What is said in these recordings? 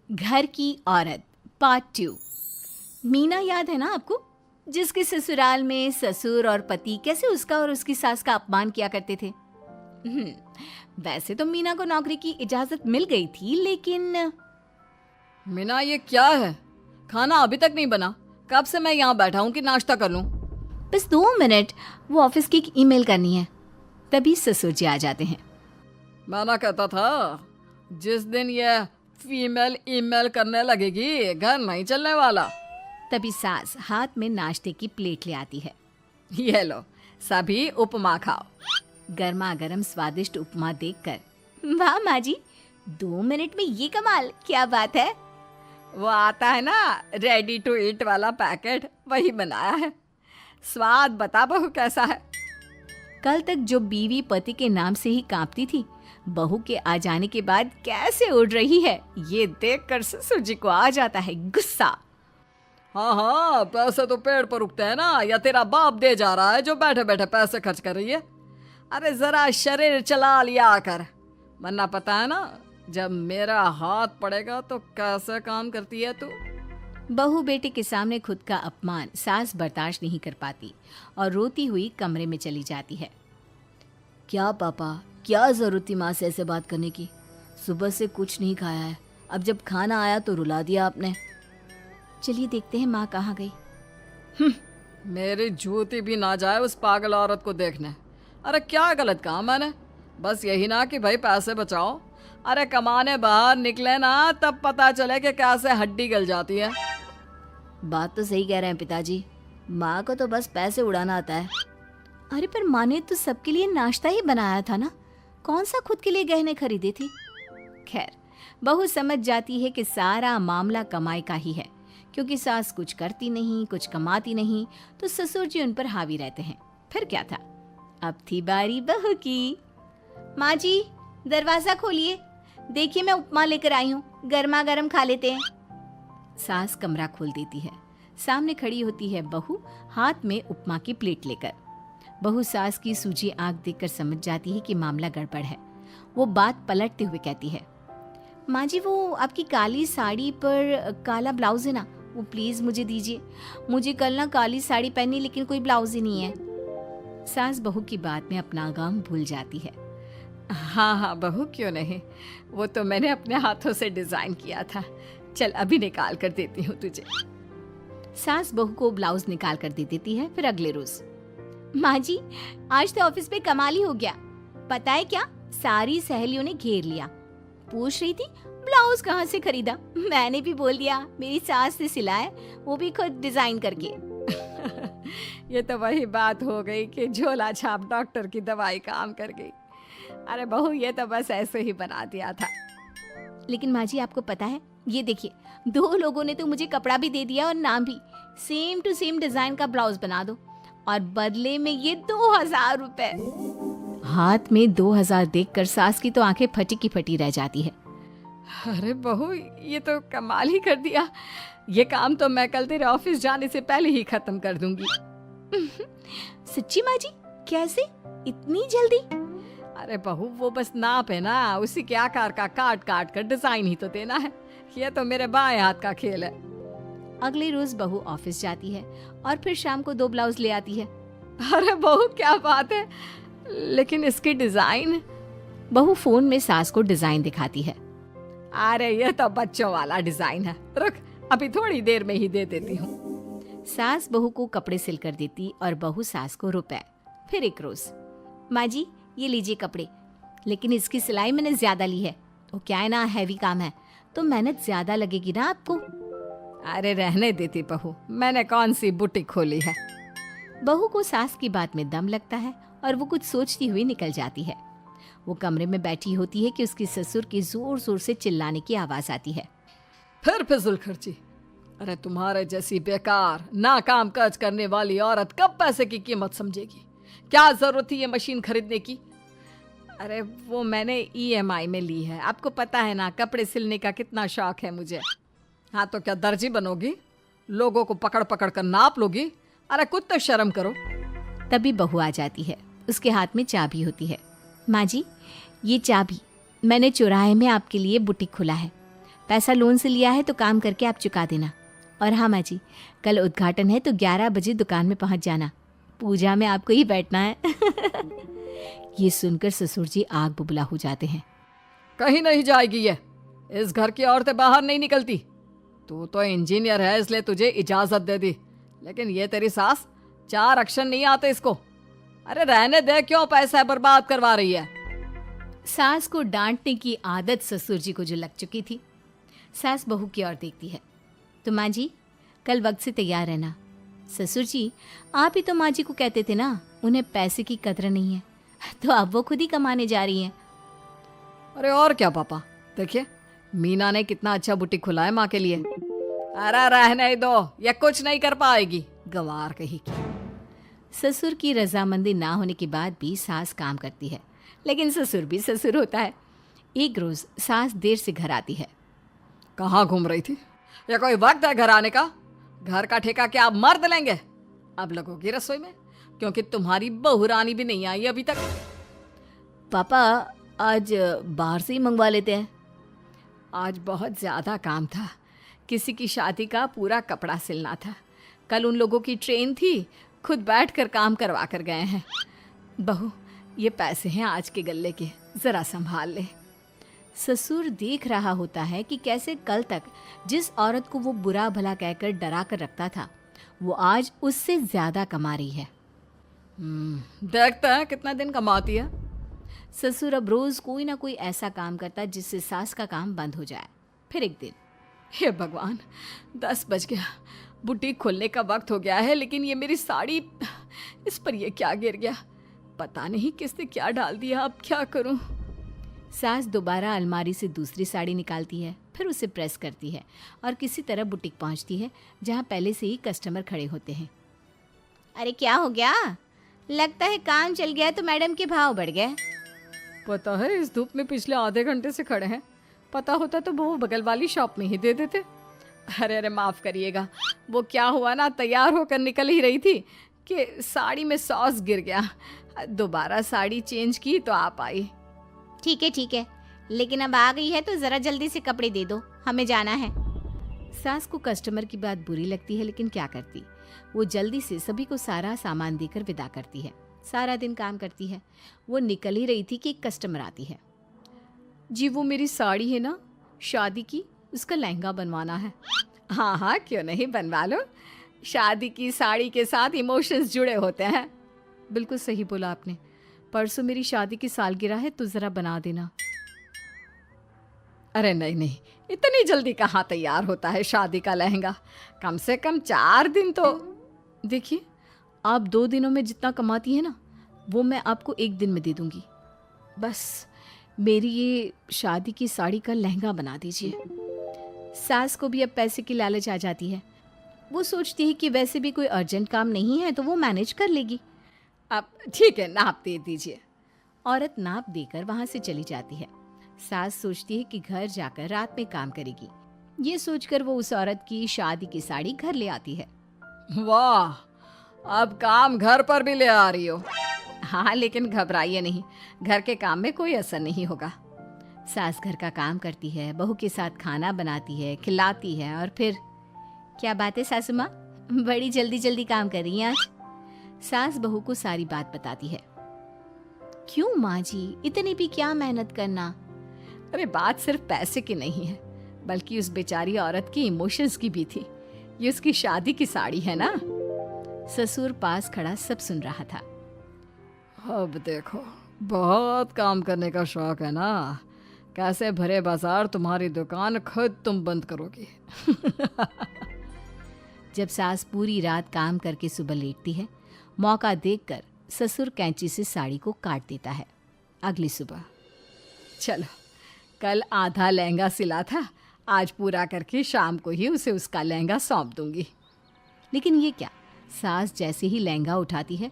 घर की औरत पार्ट 2। मीना याद है ना आपको, जिसके ससुराल में ससुर और पति कैसे उसका और उसकी सास का अपमान किया करते थे। वैसे तो मीना को नौकरी की इजाजत मिल गई थी, लेकिन मीना, ये क्या है? खाना अभी तक नहीं बना। कब से मैं यहाँ बैठा हूँ कि नाश्ता कर लूँ। बस 2 मिनट, वो ऑफिस की एक ईमेल करनी है। तभी ससुर जी आ जाते हैं। मैं ना कहता था, जिस दिन ये फीमेल ईमेल करने लगेगी घर नहीं चलने वाला। तभी सास हाथ में नाश्ते की प्लेट ले आती है। ये लो, सभी उपमा खाओ। गर्मा गर्म स्वादिष्ट उपमा देखकर वाह माँ जी, 2 मिनट में ये कमाल, क्या बात है। वो आता है ना रेडी टू ईट वाला पैकेट, वही बनाया है। स्वाद बता बहू कैसा है। कल तक जो बीवी पति के नाम से ही कांपती थी, बहू के आ जाने के बाद कैसे उड़ रही है, ये देखकर ससुर जी को आ जाता है गुस्सा। हाँ, पैसे तो पेड़ पर उगते हैं ना, या तेरा बाप दे जा रहा है जो बैठे बैठे पैसे खर्च कर रही है। अरे जरा शरीर चला लिया कर, वरना पता है ना जब मेरा हाथ पड़ेगा तो कैसे काम करती है तू। बहू बेटे के सामने खुद का अपमान सास बर्दाश्त नहीं कर पाती और रोती हुई कमरे में चली जाती है। क्या पापा, क्या जरूरत थी माँ से ऐसे बात करने की? सुबह से कुछ नहीं खाया है, अब जब खाना आया तो रुला दिया आपने। चलिए देखते हैं माँ कहाँ गई। मेरी जूती भी ना जाए उस पागल औरत को देखने। अरे क्या गलत कहा मैंने? बस यही ना कि भाई पैसे बचाओ। अरे कमाने बाहर निकले ना तब पता चले कि कैसे हड्डी गल जाती है। बात तो सही कह रहे हैं पिताजी, माँ को तो बस पैसे उड़ाना आता है। अरे पर माँ ने तो सबके लिए नाश्ता ही बनाया था ना, कौन सा खुद के लिए गहने खरीदे थे। खैर, बहू समझ जाती है कि सारा मामला कमाई का ही है, क्योंकि सास कुछ करती नहीं, कुछ कमाती नहीं, तो ससुर जी उन पर हावी रहते हैं। फिर क्या था, अब थी बारी बहू की। माँ जी, दरवाजा खोलिए, देखिए मैं उपमा लेकर आई हूँ, गर्मा गर्म खा लेते हैं। सास कमरा खोल देती है। सामने खड़ी होती है बहू, हाथ में उपमा की प्लेट लेकर। बहू सास की सूजी आंख देखकर समझ जाती है कि मामला गड़बड़ है। वो बात पलटते हुए कहती है, माँ जी वो आपकी काली साड़ी पर काला ब्लाउज है ना, वो प्लीज मुझे दीजिए। मुझे कल ना काली साड़ी पहनी, लेकिन कोई ब्लाउज ही नहीं है। सास बहू की बात में अपना गम भूल जाती है। हाँ हाँ बहू, क्यों नहीं, वो तो मैंने अपने हाथों से डिजाइन किया था। चल अभी निकाल कर देती हूँ तुझे। सास बहू को ब्लाउज निकाल कर दे देती है। फिर अगले रोज, माँ जी आज तो ऑफिस में कमाल ही हो गया। पता है क्या, सारी सहेलियों ने घेर लिया, पूछ रही थी ब्लाउज कहाँ से खरीदा। मैंने भी बोल दिया मेरी सास से सिलाया, वो भी खुद डिजाइन करके। ये तो वही बात हो गई कि झोला छाप डॉक्टर की दवाई काम कर गई। अरे बहू, ये तो बस ऐसे ही बना दिया था। लेकिन माँ जी आपको पता है, ये देखिए 2 लोगों ने तो मुझे कपड़ा भी दे दिया और नाम भी, सेम टू सेम डिजाइन का ब्लाउज बना दो, और बदले में ये 2000 रुपए। हाथ में 2000 देखकर सास की तो आंखें फटी की फटी रह जाती है। अरे बहू, ये तो कमाल ही कर दिया। ये काम तो मैं कल तेरे ऑफिस जाने से पहले ही खत्म कर दूंगी। सच्ची माँ जी, कैसे इतनी जल्दी? अरे बहू, वो बस नाप है ना, उसी के आकार का काट काट कर डिजाइन ही तो देना है। ये तो मेरे बाएं हाथ का खेल है। अगले रोज बहू ऑफिस जाती है और फिर शाम को 2 ब्लाउज ले आती है। अरे बहू, क्या बात है, लेकिन इसकी डिजाइन। बहू फोन में सास को डिजाइन दिखाती है। अरे ये तो बच्चों वाला डिजाइन है, रुक अभी थोड़ी देर में ही दे देती हूँ। सास बहू को कपड़े सिल कर देती और बहू सास को रुपए। फिर एक रोज, माँ जी ये लीजिए कपड़े, लेकिन इसकी सिलाई मैंने ज्यादा ली है। वो क्या है ना, हैवी काम है तो मेहनत ज्यादा लगेगी ना आपको। अरे रहने देती बहू, मैंने कौन सी बुटीक खोली है। बहू को सास की बात में दम लगता है और वो कुछ सोचती हुई निकल जाती है। वो कमरे में बैठी होती है कि उसकी ससुर की जोर जोर से चिल्लाने की आवाज आती है। फिर फिजूल खर्ची। अरे तुम्हारे जैसी बेकार नाकाम काज करने वाली औरत कब पैसे की कीमत समझेगी? क्या जरूरत थी ये मशीन खरीदने की? अरे वो मैंने EMI में ली है, आपको पता है ना कपड़े सिलने का कितना शौक है मुझे। हाँ तो क्या दर्जी बनोगी? लोगों को पकड़ पकड़ कर नाप लोगी? अरे कुछ तो शर्म करो। तभी बहू आ जाती है, उसके हाथ में चाबी होती है। माँ जी ये चाबी, मैंने चौराहे में आपके लिए बुटीक खोला है, पैसा लोन से लिया है तो काम करके आप चुका देना। और हाँ माँ जी, कल उद्घाटन है तो 11 बजे दुकान में पहुंच जाना, पूजा में आपको ही बैठना है। ये सुनकर ससुर जी आग बुबला हो जाते हैं। कहीं नहीं जाएगी ये, इस घर की औरतें बाहर नहीं निकलती। तू तो इंजीनियर है इसलिए तुझे इजाजत दे दी, लेकिन ये तेरी सास 4 अक्षर नहीं आते इसको। अरे रहने दे, क्यों पैसा बर्बाद करवा रही है। सास को डांटने की आदत ससुर जी को जो लग चुकी थी। सास बहू की ओर देखती है। तो माँ जी कल वक्त से तैयार रहना। ससुर जी आप ही तो माँ जी को कहते थे ना उन्हें पैसे की कदर नहीं है, तो अब वो खुद ही कमाने जा रही हैं। अरे और क्या पापा, देखिए मीना ने कितना अच्छा बुटीक खुला है माँ के लिए। अरे रहने दो, ये कुछ नहीं कर पाएगी, गंवार कहीं की। ससुर की रजामंदी ना होने के बाद भी सास काम करती है, लेकिन ससुर भी ससुर होता है। एक रोज सास देर से घर आती है। कहाँ घूम रही थी? या कोई वक्त है घर आने का? घर का ठेका क्या आप मर्द लेंगे? अब लगोगी रसोई में, क्योंकि तुम्हारी बहू रानी भी नहीं आई अभी तक। पापा आज बाहर से ही मंगवा लेते हैं। आज बहुत ज़्यादा काम था, किसी की शादी का पूरा कपड़ा सिलना था। कल उन लोगों की ट्रेन थी, खुद बैठकर काम करवा कर गए हैं। बहू ये पैसे हैं आज के गल्ले के, ज़रा संभाल ले। ससुर देख रहा होता है कि कैसे कल तक जिस औरत को वो बुरा भला कहकर डरा कर रखता था वो आज उससे ज़्यादा कमा रही है। देखता है कितना दिन कमाती है। ससुर अब रोज़ कोई ना कोई ऐसा काम करता जिससे सास का काम बंद हो जाए। फिर एक दिन, हे भगवान 10 बज गया, बुटीक खोलने का वक्त हो गया है, लेकिन ये मेरी साड़ी, इस पर ये क्या गिर गया, पता नहीं किसने क्या डाल दिया, अब क्या करूं। सास दोबारा अलमारी से दूसरी साड़ी निकालती है, फिर उसे प्रेस करती है और किसी तरह बुटीक पहुंचती है जहां पहले से ही कस्टमर खड़े होते हैं। अरे क्या हो गया? लगता है काम चल गया तो मैडम के भाव बढ़ गए। पता है इस धूप में पिछले आधे घंटे से खड़े हैं, पता होता तो वो बगल वाली शॉप में ही दे देते। अरे अरे माफ़ करिएगा, वो क्या हुआ ना, तैयार होकर निकल ही रही थी कि साड़ी में सॉस गिर गया। दोबारा साड़ी चेंज की तो आप आई। ठीक है, लेकिन अब आ गई है तो ज़रा जल्दी से कपड़े दे दो, हमें जाना है। सास को कस्टमर की बात बुरी लगती है, लेकिन क्या करती, वो जल्दी से सभी को सारा सामान देकर विदा करती है। सारा दिन काम करती है। वो निकल ही रही थी कि एक कस्टमर आती है। जी वो मेरी साड़ी है ना शादी की, उसका लहंगा बनवाना है। हाँ हाँ क्यों नहीं, बनवा लो। शादी की साड़ी के साथ इमोशंस जुड़े होते हैं। बिल्कुल सही बोला आपने, परसों मेरी शादी की सालगिरह है तो ज़रा बना देना। अरे नहीं, इतनी जल्दी कहाँ तैयार होता है शादी का लहंगा, कम से कम 4 दिन तो। देखिए आप 2 दिनों में जितना कमाती है ना वो मैं आपको 1 दिन में दे दूंगी। बस मेरी ये शादी की साड़ी का लहंगा बना दीजिए। सास को भी अब पैसे की लालच आ जाती है। वो सोचती है कि वैसे भी कोई अर्जेंट काम नहीं है तो वो मैनेज कर लेगी। अब ठीक है, नाप दे दीजिए। औरत नाप देकर वहाँ से चली जाती है। सास सोचती है कि घर जाकर रात में काम करेगी। ये सोचकर वो उस औरत की शादी की साड़ी घर ले आती है। वाह, अब काम घर पर भी ले आ रही हो। हाँ लेकिन घबराइए नहीं, घर के काम में कोई असर नहीं होगा। सास घर का काम करती है, बहू के साथ खाना बनाती है, खिलाती है और फिर क्या बात है सासू माँ, बड़ी जल्दी जल्दी काम कर रही हैं आज। सास बहू को सारी बात बताती है। क्यों माँ जी, इतनी भी क्या मेहनत करना। अरे बात सिर्फ पैसे की नहीं है, बल्कि उस बेचारी औरत की इमोशंस की भी थी। ये उसकी शादी की साड़ी है ना। ससुर पास खड़ा सब सुन रहा था। अब देखो, बहुत काम करने का शौक है ना, कैसे भरे बाजार तुम्हारी दुकान खुद तुम बंद करोगी। जब सास पूरी रात काम करके सुबह लेटती है, मौका देखकर ससुर कैंची से साड़ी को काट देता है। अगली सुबह, चलो कल आधा लहंगा सिला था, आज पूरा करके शाम को ही उसे उसका लहंगा सौंप दूंगी। लेकिन ये क्या, सास जैसे ही लहंगा उठाती है,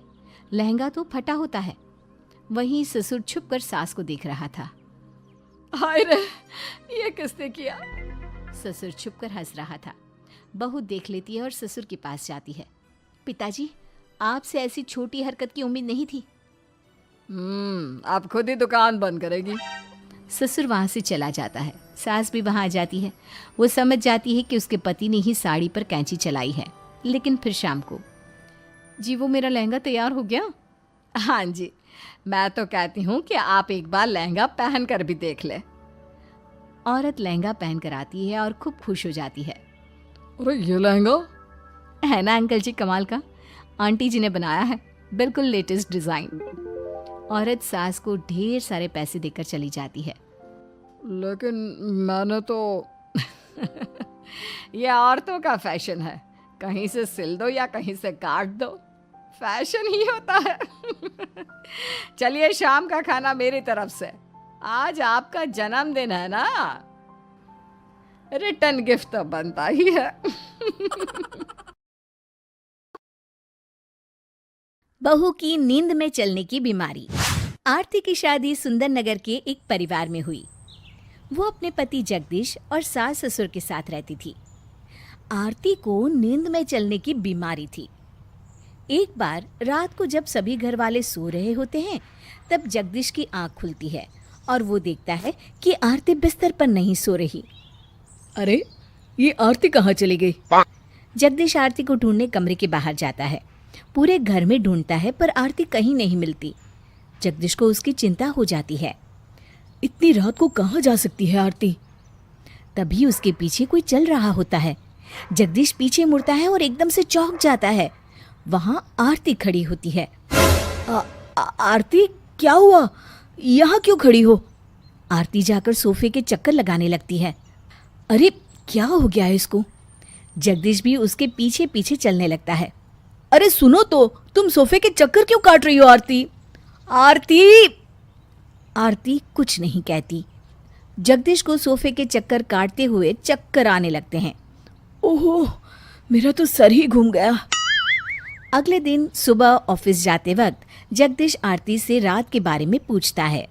लहंगा तो फटा होता है। वहीं ससुर छुपकर सास को देख रहा था। हाय रे, ये किसने किया? ससुर छुपकर हंस रहा था। बहू देख लेती है और ससुर के पास जाती है। पिताजी, आपसे ऐसी छोटी हरकत की उम्मीद नहीं थी। अब खुद ही दुकान बंद करेगी। ससुर वहाँ से चला जाता है। सास भी वहाँ आ जाती है। वो समझ जाती है कि उसके पति ने ही साड़ी पर कैंची चलाई है। लेकिन फिर शाम को, जी वो मेरा लहंगा तैयार हो गया? हाँ जी, मैं तो कहती हूँ कि आप एक बार लहंगा पहन कर भी देख ले। औरत लहंगा पहन कर आती है और खूब खुश हो जाती है। अरे ये लहंगा है ना अंकल जी कमाल का, आंटी जी ने बनाया है, बिल्कुल लेटेस्ट डिज़ाइन। औरत सास को ढेर सारे पैसे देकर चली जाती है। लेकिन मैंने तो ये औरतों का फैशन है, कहीं से सिल दो या कहीं से काट दो, फैशन ही होता है। चलिए शाम का खाना मेरी तरफ से, आज आपका जन्मदिन है ना, रिटर्न गिफ्ट तो बनता ही है। बहू की नींद में चलने की बीमारी। आरती की शादी सुंदर नगर के एक परिवार में हुई। वो अपने पति जगदीश और सास ससुर के साथ रहती थी। आरती को नींद में चलने की बीमारी थी। एक बार रात को जब सभी घर वाले सो रहे होते हैं, तब जगदीश की आंख खुलती है और वो देखता है कि आरती बिस्तर पर नहीं सो रही। अरे ये आरती कहाँ चली गई? जगदीश आरती को ढूंढने कमरे के बाहर जाता है। पूरे घर में ढूंढता है पर आरती कहीं नहीं मिलती। जगदीश को उसकी चिंता हो जाती है। इतनी रात को कहाँ जा सकती है आरती? तभी उसके पीछे कोई चल रहा होता है। जगदीश पीछे मुड़ता है और एकदम से चौंक जाता है। वहां आरती खड़ी होती है। आरती क्या हुआ? यहाँ क्यों खड़ी हो? आरती जाकर सोफे के चक्कर लगाने लगती है। अरे क्या हो गया है इसको? जगदीश भी उसके पीछे पीछे चलने लगता है। अरे सुनो तो, तुम सोफे के चक्कर क्यों काट रही हो आरती? आरती! आरती कुछ नहीं कहती। जगदीश को सोफे के चक्कर काटते हुए चक्कर आने लगते हैं। ओहो, मेरा तो सर ही घूम गया। अगले दिन सुबह ऑफिस जाते वक्त जगदीश आरती से रात के बारे में पूछता है।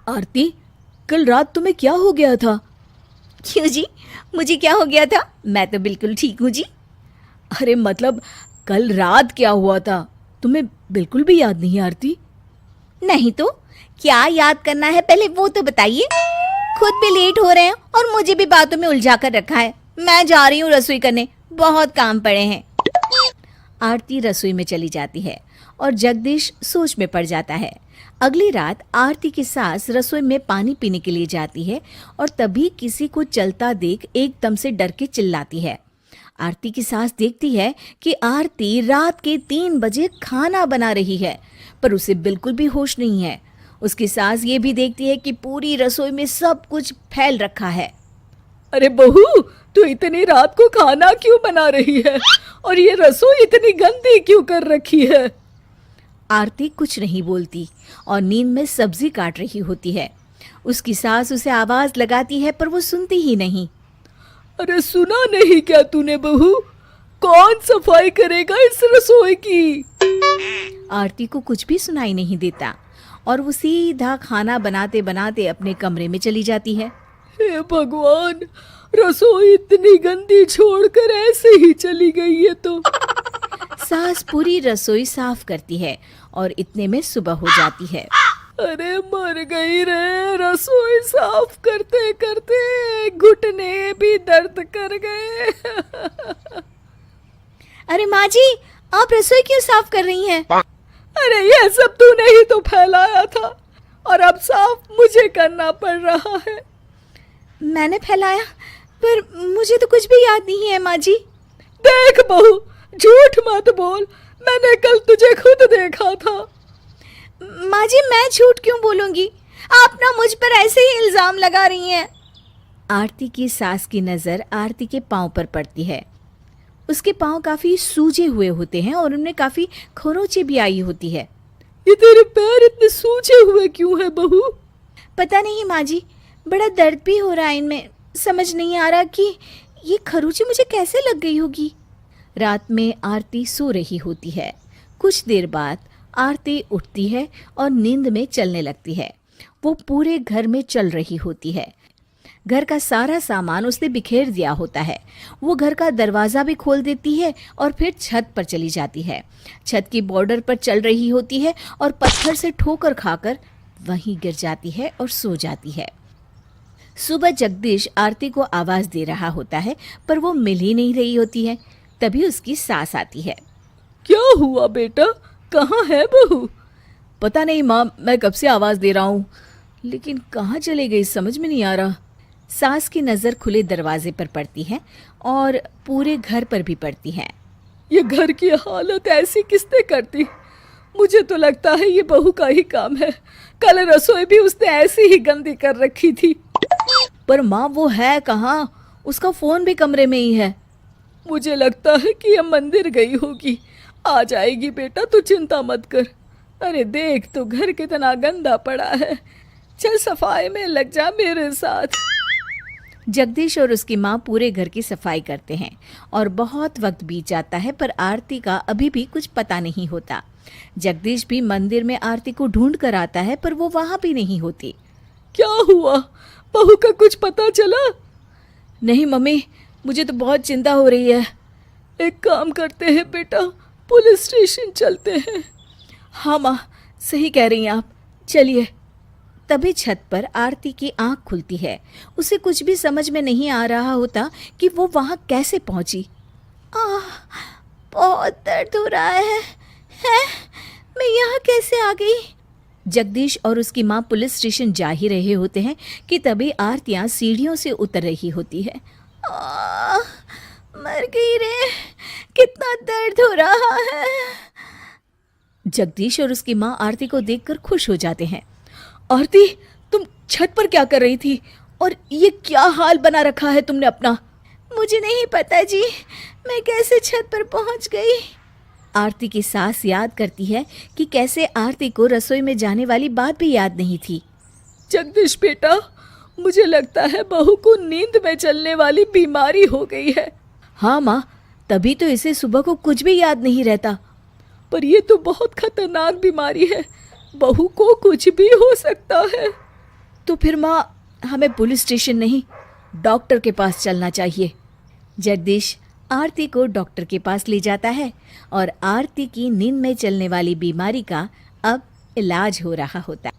आरती, कल रात तुम्हें क्या हो गया था? क्यों जी, मुझे क्या हो गया था? मैं तो बिल्कुल ठीक हूँ जी। अरे मतलब कल रात क्या हुआ था, तुम्हें बिल्कुल भी याद नहीं आरती? नहीं तो क्या याद करना है, पहले वो तो बताइए। खुद भी लेट हो रहे हैं और मुझे भी बातों में उलझा कर रखा है। मैं जा रही हूँ रसोई करने, बहुत काम पड़े हैं। आरती रसोई में चली जाती है और जगदीश सोच में पड़ जाता है। अगली रात आरती की सास रसोई में पानी पीने के लिए जाती है और तभी किसी को चलता देख एकदम से डर के चिल्लाती है। आरती की सास देखती है कि आरती रात के 3 बजे खाना बना रही है, पर उसे बिल्कुल भी होश नहीं है। उसकी सास ये भी देखती है कि पूरी रसोई में सब कुछ फैल रखा है। अरे बहू, तू इतनी रात को खाना क्यों बना रही है और ये रसोई इतनी गंदी क्यों कर रखी है? आरती कुछ नहीं बोलती और नींद में सब्जी काट रही होती है। उसकी सास उसे आवाज लगाती है पर वो सुनती ही नहीं। अरे सुना नहीं क्या तूने बहू? कौन सफाई करेगा इस रसोई की? आरती को कुछ भी सुनाई नहीं देता और वो सीधा खाना बनाते बनाते अपने कमरे में चली जाती है। हे भगवान, रसोई इतनी गंदी छोड़कर ऐसे ही चली गई है तो। सास पूरी रसोई साफ करती है और इतने में सुबह हो जाती है। अरे मर गई रे, रसोई साफ करते करते घुटने भी दर्द कर गए। अरे माँ जी, आप रसोई क्यों साफ कर रही हैं? अरे ये सब तूने ही तो फैलाया था और अब साफ मुझे करना पड़ रहा है। मैंने फैलाया? पर मुझे तो कुछ भी याद नहीं है माँ जी। देख बहू, झूठ मत बोल, मैंने कल तुझे खुद देखा था। माँ जी, मैं झूठ क्यों बोलूंगी? आप ना मुझ पर ऐसे ही इल्जाम लगा रही हैं। आरती की सास की नजर आरती के पांव पर पड़ती है। उसके पांव काफी सूजे हुए होते हैं और उनमें काफी खरोंचे भी आई होती है। ये तेरे पैर इतने सूजे हुए क्यों है बहू? पता नहीं माँ जी, बड़ा दर्द भी हो रहा है इनमें। समझ नहीं आ रहा कि ये खरोंची मुझे कैसे लग गई होगी। रात में आरती सो रही होती है। कुछ देर बाद आरती उठती है और नींद में चलने लगती है। वो पूरे घर में चल रही होती है। घर का सारा सामान उसने बिखेर दिया होता है। वो घर का दरवाज़ा भी खोल देती है और फिर छत पर चली जाती है। छत की बॉर्डर पर चल रही होती है और पत्थर से ठोकर खाकर वहीं गिर जाती है और सो जाती है। सुबह जगदीश आरती को आवाज दे रहा होता है पर वो मिल ही नहीं रही होती है। तभी उसकी सास आती है। क्या हुआ बेटा, कहाँ है बहू? पता नहीं माँ, मैं कब से आवाज दे रहा हूँ, लेकिन कहाँ चले गई समझ में नहीं आ रहा। सास की नजर खुले दरवाजे पर पड़ती है और पूरे घर पर भी पड़ती है। ये घर की हालत ऐसी किसने कर दी? मुझे तो लगता है ये बहू का ही काम है। कल रसोई भी उसने ऐसी ही गंदी कर रखी थी। पर माँ वो है कहाँ? उसका फोन भी कमरे में ही है। मुझे लगता है कि ये मंदिर गई होगी। आ जाएगी बेटा, तू चिंता मत कर। अरे देख तो घर कितना गंदा पड़ा है। चल सफाई में लग जा मेरे साथ। जगदीश और उसकी माँ पूरे घर की सफाई करते हैं और बहुत वक्त बीत जाता है पर आरती का अभी भी कुछ पता नहीं होता। जगदीश भी मंदिर में आरती को ढूंढ कर आता है पर वो वहां भी नहीं होती। क्या हुआ, बहू का कुछ पता चला? नहीं मम्मी, मुझे तो बहुत चिंता हो रही है। एक काम करते हैं बेटा, पुलिस स्टेशन चलते हैं। हाँ माँ, सही कह रही हैं आप, चलिए। तभी छत पर आरती की आंख खुलती है। उसे कुछ भी समझ में नहीं आ रहा होता कि वो वहां कैसे पहुंची। बहुत दर्द हो रहा है। मैं यहाँ कैसे आ गई? जगदीश और उसकी माँ पुलिस स्टेशन जा ही रहे होते हैं कि तभी आरतियाँ सीढ़ियों से उतर रही होती है। मर गई रे, कितना दर्द हो रहा है। जगदीश और उसकी माँ आरती को देखकर खुश हो जाते हैं। आरती, तुम छत पर क्या कर रही थी और ये क्या हाल बना रखा है तुमने अपना? मुझे नहीं पता जी, मैं कैसे छत पर पहुंच गई। आरती की सास याद करती है कि कैसे आरती को रसोई में जाने वाली बात भी याद नहीं थी। जगदीश बेटा, मुझे लगता है बहू को नींद में चलने वाली बीमारी हो गई है। हाँ माँ, तभी तो इसे सुबह को कुछ भी याद नहीं रहता। पर ये तो बहुत खतरनाक बीमारी है, बहू को कुछ भी हो सकता है। तो फिर माँ, हमें पुलिस स्टेशन नहीं, डॉक्टर के पास चलना चाहिए। जगदीश आरती को डॉक्टर के पास ले जाता है और आरती की नींद में चलने वाली बीमारी का अब इलाज हो रहा होता है।